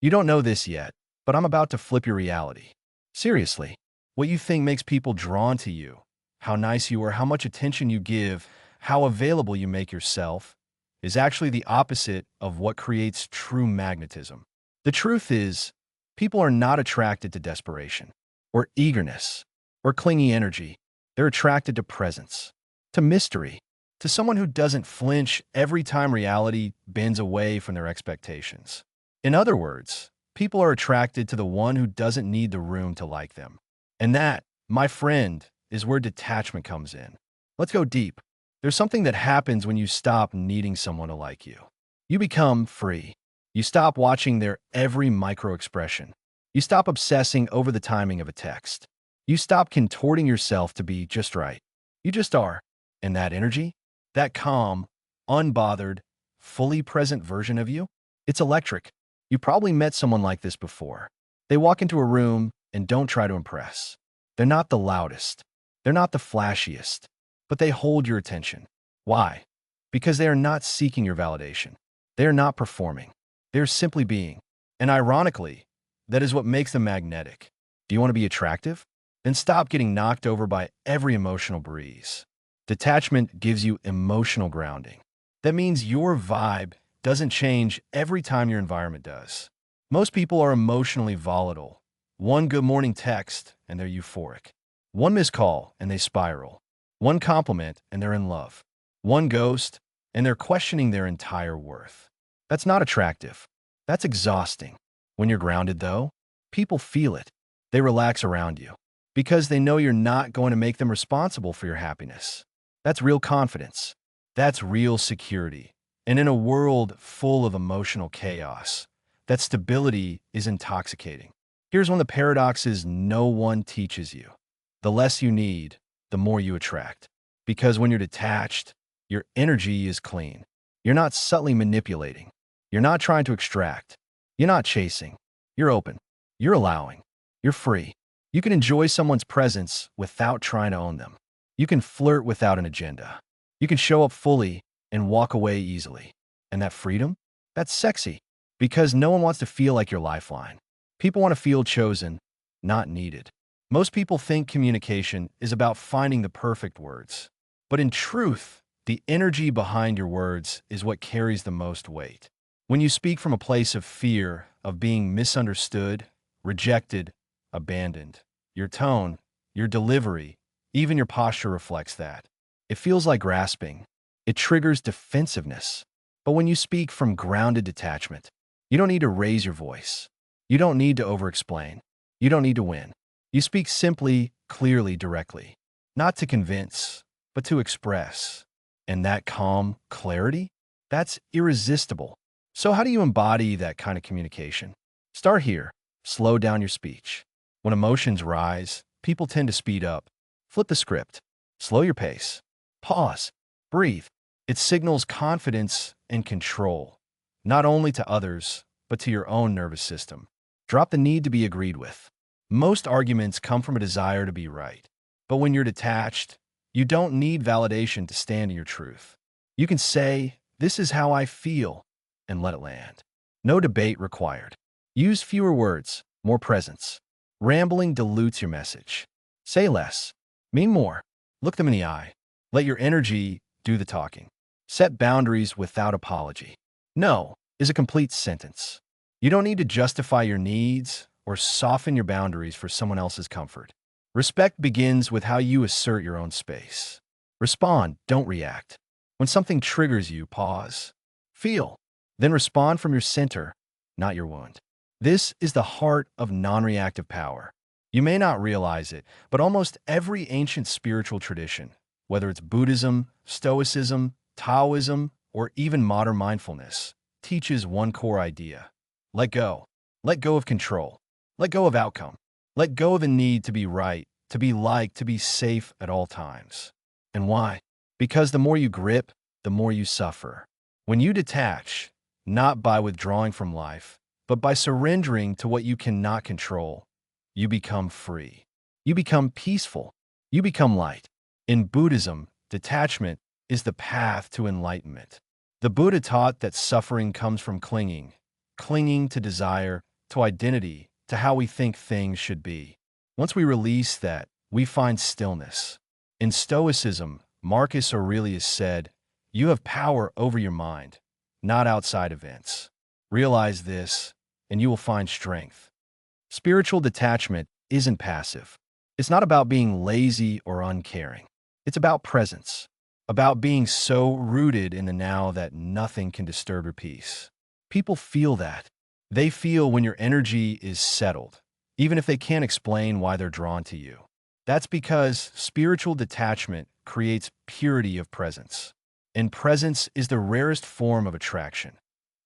You don't know this yet, but I'm about to flip your reality. Seriously, what you think makes people drawn to you, how nice you are, how much attention you give, how available you make yourself, is actually the opposite of what creates true magnetism. The truth is, people are not attracted to desperation, or eagerness, or clingy energy. They're attracted to presence, to mystery, to someone who doesn't flinch every time reality bends away from their expectations. In other words, people are attracted to the one who doesn't need the room to like them. And that, my friend, is where detachment comes in. Let's go deep. There's something that happens when you stop needing someone to like you. You become free. You stop watching their every micro-expression. You stop obsessing over the timing of a text. You stop contorting yourself to be just right. You just are. And that energy, that calm, unbothered, fully present version of you, it's electric. You probably met someone like this before. They walk into a room and don't try to impress. They're not the loudest. They're not the flashiest. But they hold your attention. Why? Because they are not seeking your validation. They are not performing. They're simply being. And ironically, that is what makes them magnetic. Do you want to be attractive? Then stop getting knocked over by every emotional breeze. Detachment gives you emotional grounding. That means your vibe doesn't change every time your environment does. Most people are emotionally volatile. One good morning text, and they're euphoric. One missed call, and they spiral. One compliment, and they're in love. One ghost, and they're questioning their entire worth. That's not attractive. That's exhausting. When you're grounded, though, people feel it. They relax around you because they know you're not going to make them responsible for your happiness. That's real confidence. That's real security. And in a world full of emotional chaos, that stability is intoxicating. Here's one of the paradoxes no one teaches you. The less you need, the more you attract. Because when you're detached, your energy is clean. You're not subtly manipulating. You're not trying to extract. You're not chasing. You're open. You're allowing. You're free. You can enjoy someone's presence without trying to own them. You can flirt without an agenda. You can show up fully and walk away easily. And that freedom? That's sexy. Because no one wants to feel like your lifeline. People want to feel chosen, not needed. Most people think communication is about finding the perfect words. But in truth, the energy behind your words is what carries the most weight. When you speak from a place of fear, of being misunderstood, rejected, abandoned, your tone, your delivery, even your posture reflects that. It feels like grasping. It triggers defensiveness. But when you speak from grounded detachment, you don't need to raise your voice. You don't need to over-explain. You don't need to win. You speak simply, clearly, directly. Not to convince, but to express. And that calm clarity, that's irresistible. So how do you embody that kind of communication? Start here. Slow down your speech. When emotions rise, people tend to speed up. Flip the script. Slow your pace. Pause. Breathe. It signals confidence and control, not only to others, but to your own nervous system. Drop the need to be agreed with. Most arguments come from a desire to be right. But when you're detached, you don't need validation to stand in your truth. You can say, "This is how I feel," and let it land. No debate required. Use fewer words, more presence. Rambling dilutes your message. Say less. Mean more. Look them in the eye. Let your energy do the talking. Set boundaries without apology. No is a complete sentence. You don't need to justify your needs or soften your boundaries for someone else's comfort. Respect begins with how you assert your own space. Respond, don't react. When something triggers you, pause. Feel. Then respond from your center, not your wound. This is the heart of non-reactive power. You may not realize it, but almost every ancient spiritual tradition, whether it's Buddhism, Stoicism, Taoism, or even modern mindfulness, teaches one core idea. Let go. Let go of control. Let go of outcome. Let go of the need to be right, to be liked, to be safe at all times. And why? Because the more you grip, the more you suffer. When you detach, not by withdrawing from life, but by surrendering to what you cannot control, you become free. You become peaceful. You become light. In Buddhism, detachment is the path to enlightenment. The Buddha taught that suffering comes from clinging to desire, to identity, to how we think things should be. Once we release that, we find stillness. In Stoicism, Marcus Aurelius said, "You have power over your mind, not outside events. Realize this, and you will find strength." Spiritual detachment isn't passive. It's not about being lazy or uncaring. It's about presence, about being so rooted in the now that nothing can disturb your peace. People feel that. They feel when your energy is settled, even if they can't explain why they're drawn to you. That's because spiritual detachment creates purity of presence. And presence is the rarest form of attraction.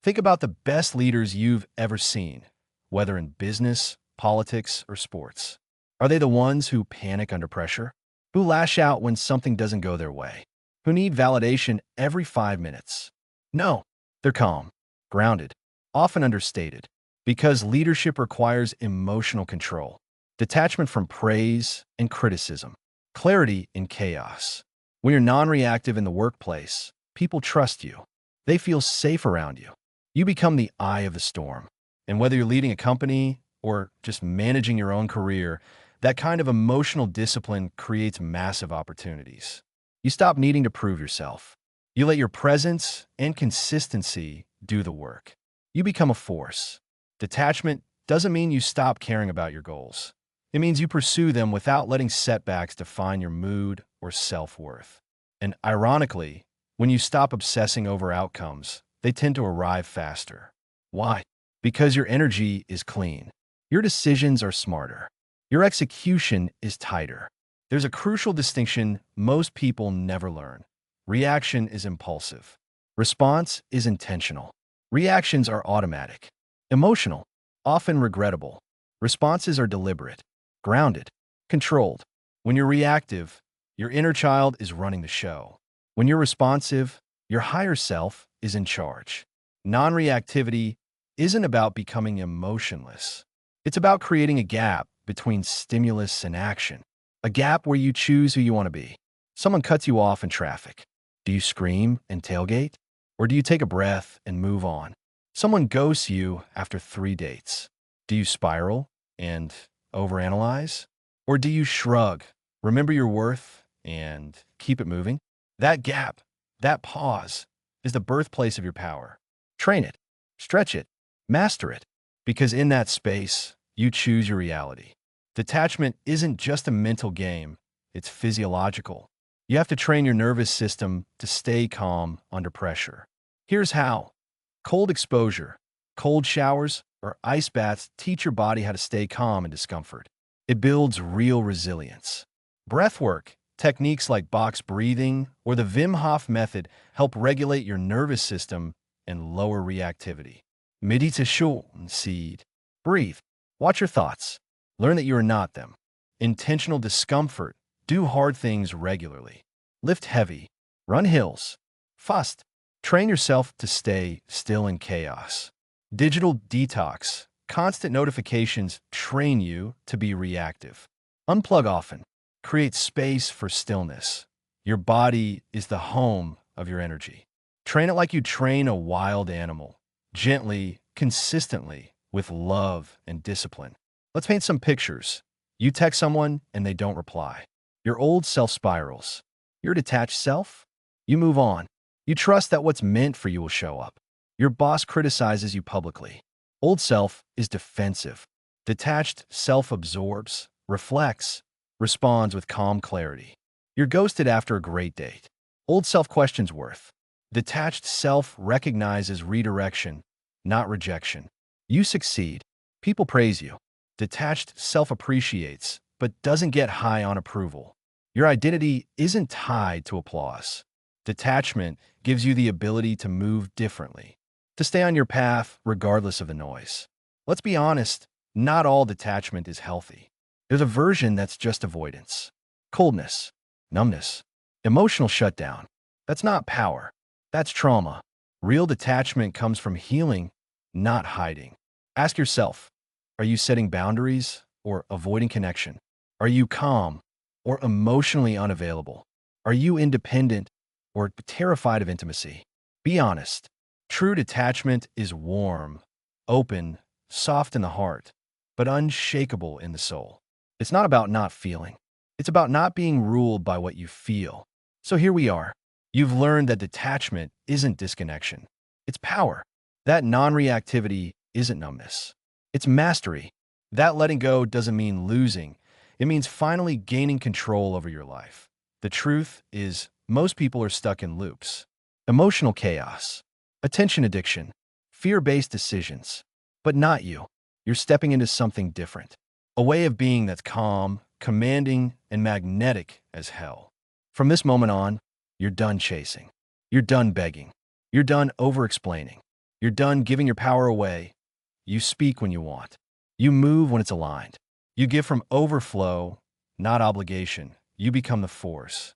Think about the best leaders you've ever seen, whether in business, politics, or sports. Are they the ones who panic under pressure? Who lash out when something doesn't go their way? Who need validation every 5 minutes? No, they're calm, grounded, often understated, because leadership requires emotional control, detachment from praise and criticism, clarity in chaos. When you're non-reactive in the workplace, people trust you. They feel safe around you. You become the eye of the storm. And whether you're leading a company or just managing your own career, that kind of emotional discipline creates massive opportunities. You stop needing to prove yourself. You let your presence and consistency do the work. You become a force. Detachment doesn't mean you stop caring about your goals. It means you pursue them without letting setbacks define your mood or self-worth. And ironically, when you stop obsessing over outcomes, they tend to arrive faster. Why? Because your energy is clean. Your decisions are smarter. Your execution is tighter. There's a crucial distinction most people never learn. Reaction is impulsive. Response is intentional. Reactions are automatic, emotional, often regrettable. Responses are deliberate, grounded, controlled. When you're reactive, your inner child is running the show. When you're responsive, your higher self is in charge. Non-reactivity isn't about becoming emotionless. It's about creating a gap between stimulus and action, a gap where you choose who you want to be. Someone cuts you off in traffic. Do you scream and tailgate? Or do you take a breath and move on? Someone ghosts you after 3 dates. Do you spiral and overanalyze? Or do you shrug, remember your worth, and keep it moving? That gap, that pause, is the birthplace of your power. Train it, stretch it, master it, because in that space, you choose your reality. Detachment isn't just a mental game, it's physiological. You have to train your nervous system to stay calm under pressure. Here's how. Cold exposure, cold showers, or ice baths teach your body how to stay calm in discomfort. It builds real resilience. Breathwork, techniques like box breathing or the Wim Hof method help regulate your nervous system and lower reactivity. Meditation, seed. Breathe. Watch your thoughts. Learn that you are not them. Intentional discomfort. Do hard things regularly. Lift heavy. Run hills. Fast. Train yourself to stay still in chaos. Digital detox. Constant notifications train you to be reactive. Unplug often. Create space for stillness. Your body is the home of your energy. Train it like you train a wild animal. Gently, consistently, with love and discipline. Let's paint some pictures. You text someone and they don't reply. Your old self spirals. Your detached self? You move on. You trust that what's meant for you will show up. Your boss criticizes you publicly. Old self is defensive. Detached self absorbs, reflects, responds with calm clarity. You're ghosted after a great date. Old self questions worth. Detached self recognizes redirection, not rejection. You succeed. People praise you. Detached self appreciates, but doesn't get high on approval. Your identity isn't tied to applause. Detachment gives you the ability to move differently, to stay on your path regardless of the noise. Let's be honest, not all detachment is healthy. There's a version that's just avoidance, coldness, numbness, emotional shutdown. That's not power. That's trauma. Real detachment comes from healing, not hiding. Ask yourself, are you setting boundaries or avoiding connection? Are you calm or emotionally unavailable? Are you independent or terrified of intimacy? Be honest. True detachment is warm, open, soft in the heart, but unshakable in the soul. It's not about not feeling. It's about not being ruled by what you feel. So here we are. You've learned that detachment isn't disconnection. It's power. That non-reactivity isn't numbness. It's mastery. That letting go doesn't mean losing. It means finally gaining control over your life. The truth is, most people are stuck in loops. Emotional chaos, attention addiction, fear-based decisions. But not you. You're stepping into something different. A way of being that's calm, commanding, and magnetic as hell. From this moment on, you're done chasing. You're done begging. You're done over-explaining. You're done giving your power away. You speak when you want. You move when it's aligned. You give from overflow, not obligation. You become the force.